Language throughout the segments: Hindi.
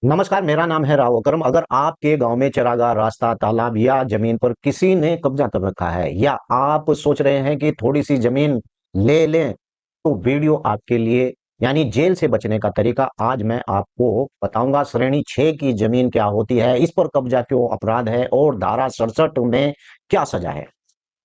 नमस्कार, मेरा नाम है राव अकरम। अगर आपके गांव में चरागाह, रास्ता, तालाब या जमीन पर किसी ने कब्जा कर रखा है या आप सोच रहे हैं कि थोड़ी सी जमीन ले लें, तो वीडियो आपके लिए यानी जेल से बचने का तरीका आज मैं आपको बताऊंगा। श्रेणी 6 की जमीन क्या होती है, इस पर कब्जा क्यों अपराध है और धारा 67 में क्या सजा है।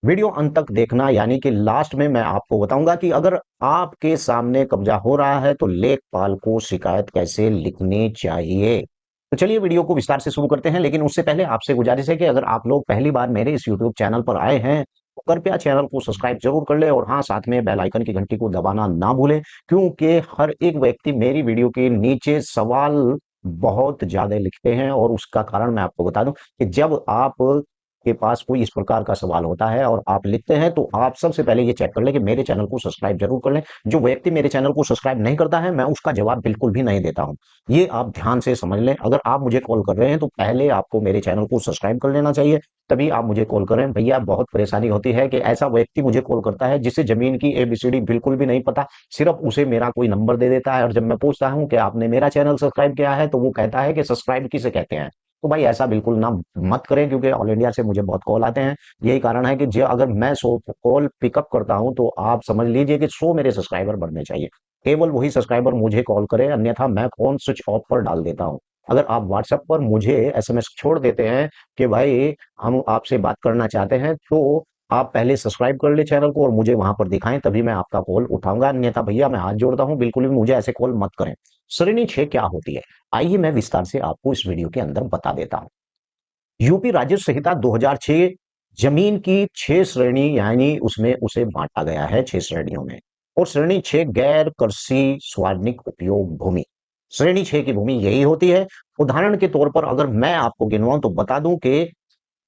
वीडियो अंत तक देखना, यानी कि लास्ट में मैं आपको बताऊंगा कि अगर आपके सामने कब्जा हो रहा है तो लेखपाल को शिकायत कैसे लिखनी चाहिए। तो चलिए वीडियो को विस्तार से शुरू करते हैं, लेकिन उससे पहले आपसे गुजारिश है कि अगर आप लोग पहली बार मेरे इस यूट्यूब चैनल पर आए हैं तो कृपया चैनल को सब्सक्राइब जरूर कर ले और हाँ, साथ में बेल आइकन की घंटी को दबाना ना भूलें, क्योंकि हर एक व्यक्ति मेरी वीडियो के नीचे सवाल बहुत ज्यादा लिखते हैं और उसका कारण मैं आपको बता दूं कि जब आप के पास कोई इस प्रकार का सवाल होता है और आप लिखते हैं तो आप सबसे पहले ये चेक कर लें कि मेरे चैनल को सब्सक्राइब जरूर कर लें। जो व्यक्ति मेरे चैनल को सब्सक्राइब नहीं करता है, मैं उसका जवाब बिल्कुल भी नहीं देता हूं। ये आप ध्यान से समझ लें। अगर आप मुझे कॉल कर रहे हैं तो पहले आपको मेरे चैनल को सब्सक्राइब कर लेना चाहिए, तभी आप मुझे कॉल करें। भैया, बहुत परेशानी होती है कि ऐसा व्यक्ति मुझे कॉल करता है जिसे जमीन की एबीसीडी बिल्कुल भी नहीं पता, सिर्फ उसे मेरा कोई नंबर दे देता है और जब मैं पूछता हूं कि आपने मेरा चैनल सब्सक्राइब किया है तो वो कहता है कि सब्सक्राइब किसे कहते हैं। तो भाई, ऐसा बिल्कुल ना मत करें, क्योंकि ऑल इंडिया से मुझे बहुत कॉल आते हैं। यही कारण है कि जो अगर मैं 100 कॉल पिकअप करता हूं तो आप समझ लीजिए कि 100 मेरे सब्सक्राइबर बढ़ने चाहिए। केवल वही सब्सक्राइबर मुझे कॉल करें, अन्यथा मैं फोन स्विच ऑफ पर डाल देता हूं। अगर आप व्हाट्सएप पर मुझे एसएमएस छोड़ देते हैं कि भाई हम आपसे बात करना चाहते हैं, तो आप पहले सब्सक्राइब कर ले चैनल को और मुझे वहां पर दिखाएं, तभी मैं आपका कॉल उठाऊंगा। अन्यथा भैया, मैं हाथ जोड़ता हूं, बिल्कुल भी मुझे ऐसे कॉल मत करें। श्रेणी 6 क्या होती है, आइए मैं विस्तार से आपको इस वीडियो के अंदर बता देता हूं। यूपी राजस्व संहिता 2006 जमीन की 6 श्रेणी यानी उसमें उसे बांटा गया है 6 श्रेणियों में। और श्रेणी 6 गैर कृषि सार्वजनिक उपयोग भूमि। श्रेणी 6 की भूमि यही होती है। उदाहरण के तौर पर अगर मैं आपको गिनवाऊं तो बता दूं कि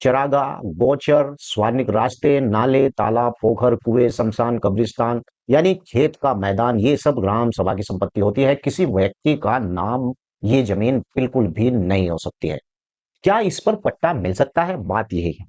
चरागाह, गोचर, सार्वजनिक रास्ते, नाले, तालाब, पोखर, कुएं, शमशान, कब्रिस्तान यानी खेत का मैदान, ये सब ग्राम सभा की संपत्ति होती है। किसी व्यक्ति का नाम ये जमीन बिल्कुल भी नहीं हो सकती है। क्या इस पर पट्टा मिल सकता है, बात यही है।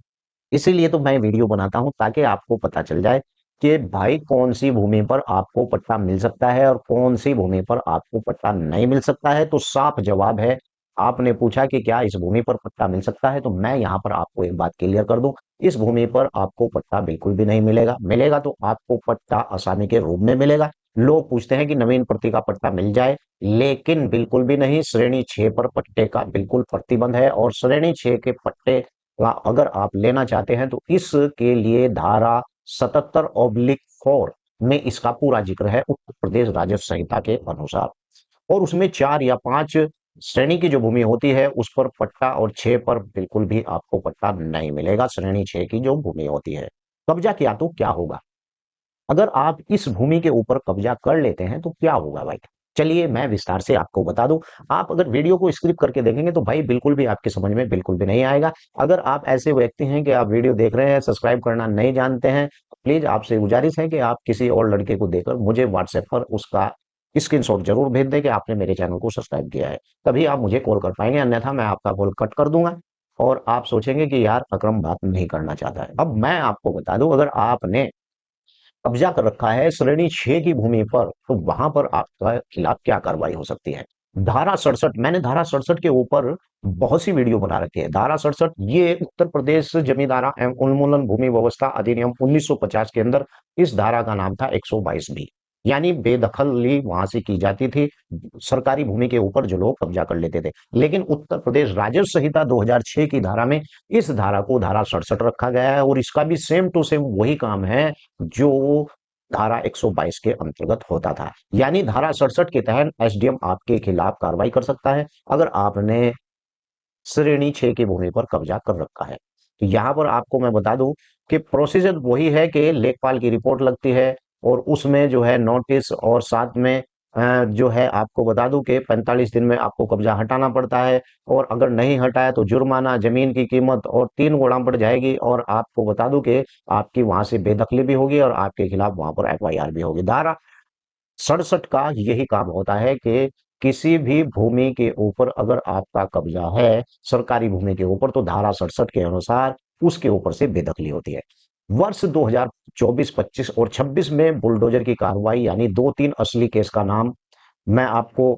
इसीलिए तो मैं वीडियो बनाता हूं, ताकि आपको पता चल जाए कि भाई कौन सी भूमि पर आपको पट्टा मिल सकता है और कौन सी भूमि पर आपको पट्टा नहीं मिल सकता है। तो साफ जवाब है। आपने पूछा कि क्या इस भूमि पर पट्टा मिल सकता है, तो मैं यहां पर आपको एक बात क्लियर कर दूं। इस भूमि पर आपको पट्टा बिल्कुल भी नहीं मिलेगा। मिलेगा तो आपको पट्टा आसामी के रूप में मिलेगा। लोग पूछते हैं कि नवीन प्रति का पट्टा मिल जाए, लेकिन बिल्कुल भी नहीं। श्रेणी 6 पर पट्टे का बिल्कुल प्रतिबंध है और श्रेणी 6 के पट्टे का अगर आप लेना चाहते हैं तो इसके लिए धारा 77/4 में इसका पूरा जिक्र है, उत्तर प्रदेश राजस्व संहिता के अनुसार। और उसमें 4 या 5 श्रेणी की जो भूमि होती है उस पर पट्टा, और 6 पर बिल्कुल भी आपको पट्टा नहीं मिलेगा। श्रेणी 6 की जो भूमि होती है, कब्जा किया तो क्या होगा। अगर आप इस भूमि के ऊपर कब्जा कर लेते हैं तो क्या होगा भाई, चलिए मैं विस्तार से आपको बता दूं। आप अगर वीडियो को स्किप करके देखेंगे तो भाई बिल्कुल भी आपके समझ में बिल्कुल भी नहीं आएगा। अगर आप ऐसे व्यक्ति हैं कि आप वीडियो देख रहे हैं, सब्सक्राइब करना नहीं जानते हैं, तो प्लीज आपसे गुजारिश है कि आप किसी और लड़के को देकर मुझे व्हाट्सएप पर उसका स्क्रीनशॉट जरूर भेज दें कि आपने मेरे चैनल को सब्सक्राइब किया है, तभी आप मुझे कॉल कर पाएंगे। अन्यथा मैं आपका कॉल कट कर दूंगा और आप सोचेंगे कि यार अकरम बात नहीं करना चाहता है। अब मैं आपको बता दूं, अगर आपने कब्जा कर रखा है श्रेणी 6 की भूमि पर, तो वहां पर आपका खिलाफ क्या कार्रवाई हो सकती है। धारा 67, मैंने धारा 67 के ऊपर बहुत सी वीडियो बना रखी है। धारा 67 ये उत्तर प्रदेश जमींदारा एवं उन्मूलन भूमि व्यवस्था अधिनियम 1950 के अंदर इस धारा का नाम था 122 बी। यानी बेदखली वहां से की जाती थी, सरकारी भूमि के ऊपर जो लोग कब्जा कर लेते थे। लेकिन उत्तर प्रदेश राजस्व संहिता 2006 की धारा में इस धारा को धारा 67 रखा गया है और इसका भी सेम टू सेम वही काम है जो धारा 122 के अंतर्गत होता था। यानी धारा 67 के तहत एसडीएम आपके खिलाफ कार्रवाई कर सकता है अगर आपने श्रेणी 6 की भूमि पर कब्जा कर रखा है। तो यहां पर आपको मैं बता दूं कि प्रोसीजर वही है कि लेखपाल की रिपोर्ट लगती है और उसमें जो है नोटिस, और साथ में जो है आपको बता दूं कि 45 दिन में आपको कब्जा हटाना पड़ता है। और अगर नहीं हटाया तो जुर्माना, जमीन की कीमत और 3 गुणा बढ़ जाएगी। और आपको बता दूं कि आपकी वहां से बेदखली भी होगी और आपके खिलाफ वहां पर एफआईआर भी होगी। धारा 67 का यही काम होता है कि किसी भी भूमि के ऊपर अगर आपका कब्जा है, सरकारी भूमि के ऊपर, तो धारा 67 के अनुसार उसके ऊपर से बेदखली होती है। वर्ष 2024, 25 और 26 में बुलडोजर की कार्रवाई यानी 2-3 असली केस का नाम मैं आपको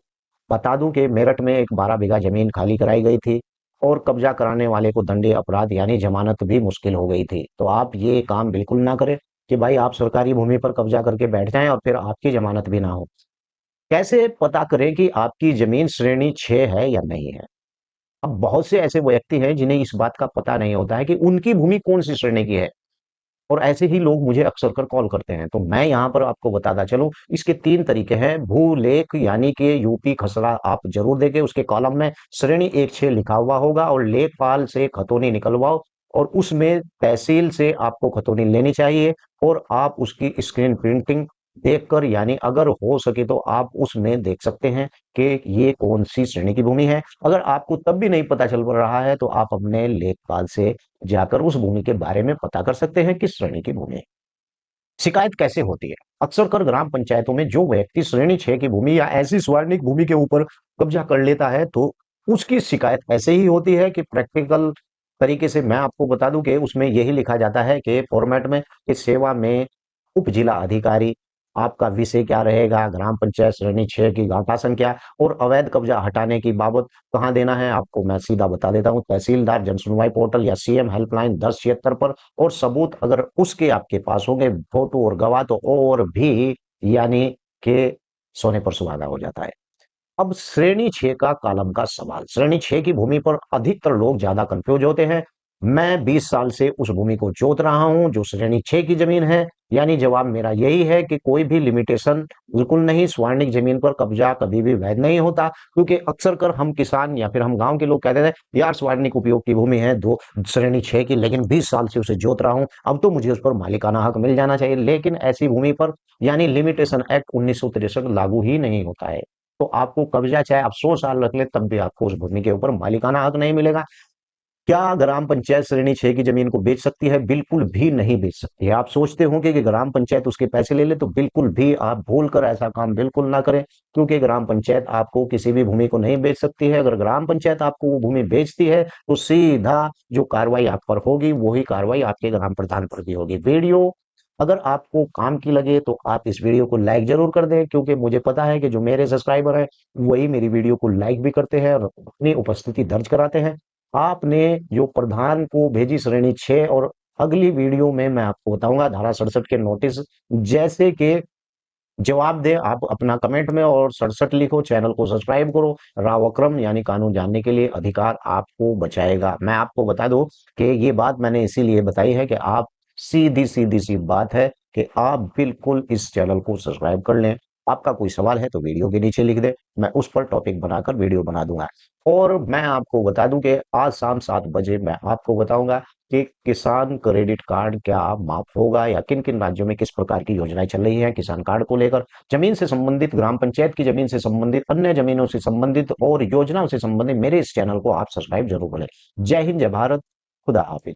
बता दूं कि मेरठ में एक 12 बीघा जमीन खाली कराई गई थी और कब्जा कराने वाले को दंडनीय अपराध यानी जमानत भी मुश्किल हो गई थी। तो आप ये काम बिल्कुल ना करें कि भाई आप सरकारी भूमि पर कब्जा करके बैठ जाएं और फिर आपकी जमानत भी ना हो। कैसे पता करें कि आपकी जमीन श्रेणी 6 है या नहीं है? अब बहुत से ऐसे व्यक्ति हैं जिन्हें इस बात का पता नहीं होता है कि उनकी भूमि कौन सी श्रेणी की है, और ऐसे ही लोग मुझे अक्सर कर कॉल करते हैं। तो मैं यहाँ पर आपको बताता चलूं, इसके 3 तरीके हैं। भूलेख यानी कि यूपी खसरा आप जरूर देखें, उसके कॉलम में श्रेणी 1-6 लिखा हुआ होगा, और लेखपाल से खतौनी निकलवाओ और उसमें तहसील से आपको खतौनी लेनी चाहिए, और आप उसकी स्क्रीन प्रिंटिंग देखकर, यानी अगर हो सके तो आप उसमें देख सकते हैं कि ये कौन सी श्रेणी की भूमि है। अगर आपको तब भी नहीं पता चल रहा है तो आप अपने लेखपाल से जाकर उस भूमि के बारे में पता कर सकते हैं किस श्रेणी की भूमि है। शिकायत कैसे होती है? अक्सर कर ग्राम पंचायतों में जो व्यक्ति श्रेणी 6 की भूमि या ऐसी स्वर्णिक भूमि के ऊपर कब्जा कर लेता है, तो उसकी शिकायत ऐसे ही होती है कि प्रैक्टिकल तरीके से मैं आपको बता दूं कि उसमें यही लिखा जाता है कि फॉर्मेट में, कि सेवा में उप जिला अधिकारी, आपका विषय क्या रहेगा, ग्राम पंचायत श्रेणी 6 की गांठा संख्या, और अवैध कब्जा हटाने की बाबत कहाँ देना है आपको मैं सीधा बता देता हूँ, तहसीलदार जन सुनवाई पोर्टल या सीएम हेल्पलाइन 1076 पर। और सबूत अगर उसके आपके पास होंगे, फोटो और गवाह, तो और भी यानी कि सोने पर सुहागा हो जाता है। अब श्रेणी 6 का कॉलम का सवाल, श्रेणी 6 की भूमि पर अधिकतर लोग ज्यादा कंफ्यूज होते हैं। मैं 20 साल से उस भूमि को जोत रहा हूं जो श्रेणी 6 की जमीन है, यानी जवाब मेरा यही है कि कोई भी लिमिटेशन बिल्कुल नहीं, स्वर्णिक जमीन पर कब्जा कभी भी वैध नहीं होता। क्योंकि अक्सर कर हम किसान या फिर हम गांव के लोग कहते थे, यार स्वर्णिक उपयोग की भूमि है दो श्रेणी 6 की, लेकिन 20 साल से उसे जोत रहा हूं, अब तो मुझे उस पर मालिकाना हक मिल जाना चाहिए। लेकिन ऐसी भूमि पर यानी लिमिटेशन एक्ट 1963 लागू ही नहीं होता है। तो आपको कब्जा चाहे आप 100 साल रख ले, तब भी आपको उस भूमि के ऊपर मालिकाना हक नहीं मिलेगा। क्या ग्राम पंचायत श्रेणी 6 की जमीन को बेच सकती है? बिल्कुल भी नहीं बेच सकती है। आप सोचते होंगे कि ग्राम पंचायत उसके पैसे ले ले, तो बिल्कुल भी आप भूल कर ऐसा काम बिल्कुल ना करें, क्योंकि ग्राम पंचायत आपको किसी भी भूमि को नहीं बेच सकती है। अगर ग्राम पंचायत आपको वो भूमि बेचती है तो सीधा जो कार्रवाई आप पर होगी वही कार्रवाई आपके ग्राम प्रधान पर भी होगी। वीडियो अगर आपको काम की लगे तो आप इस वीडियो को लाइक जरूर कर दें, क्योंकि मुझे पता है कि जो मेरे सब्सक्राइबर हैं वही मेरी वीडियो को लाइक भी करते हैं और अपनी उपस्थिति दर्ज कराते हैं। आपने जो प्रधान को भेजी श्रेणी 6, और अगली वीडियो में मैं आपको बताऊंगा धारा 67 के नोटिस जैसे कि जवाब दे। आप अपना कमेंट में और 67 लिखो, चैनल को सब्सक्राइब करो। राव अक्रम यानी कानून जानने के लिए अधिकार आपको बचाएगा। मैं आपको बता दूं कि ये बात मैंने इसीलिए बताई है कि आप, सीधी सीधी सी बात है कि आप बिल्कुल इस चैनल को सब्सक्राइब कर लें। आपका कोई सवाल है तो वीडियो के नीचे लिख दे, मैं उस पर टॉपिक बनाकर वीडियो बना दूंगा। और मैं आपको बता दूं कि आज शाम 7 बजे मैं आपको बताऊंगा कि किसान क्रेडिट कार्ड क्या माफ होगा, या किन किन राज्यों में किस प्रकार की योजनाएं चल रही हैं किसान कार्ड को लेकर। जमीन से संबंधित, ग्राम पंचायत की जमीन से संबंधित, अन्य जमीनों से संबंधित और योजनाओं से संबंधित मेरे इस चैनल को आप सब्सक्राइब जरूर करें। जय हिंद, जय भारत, खुदा हाफिज।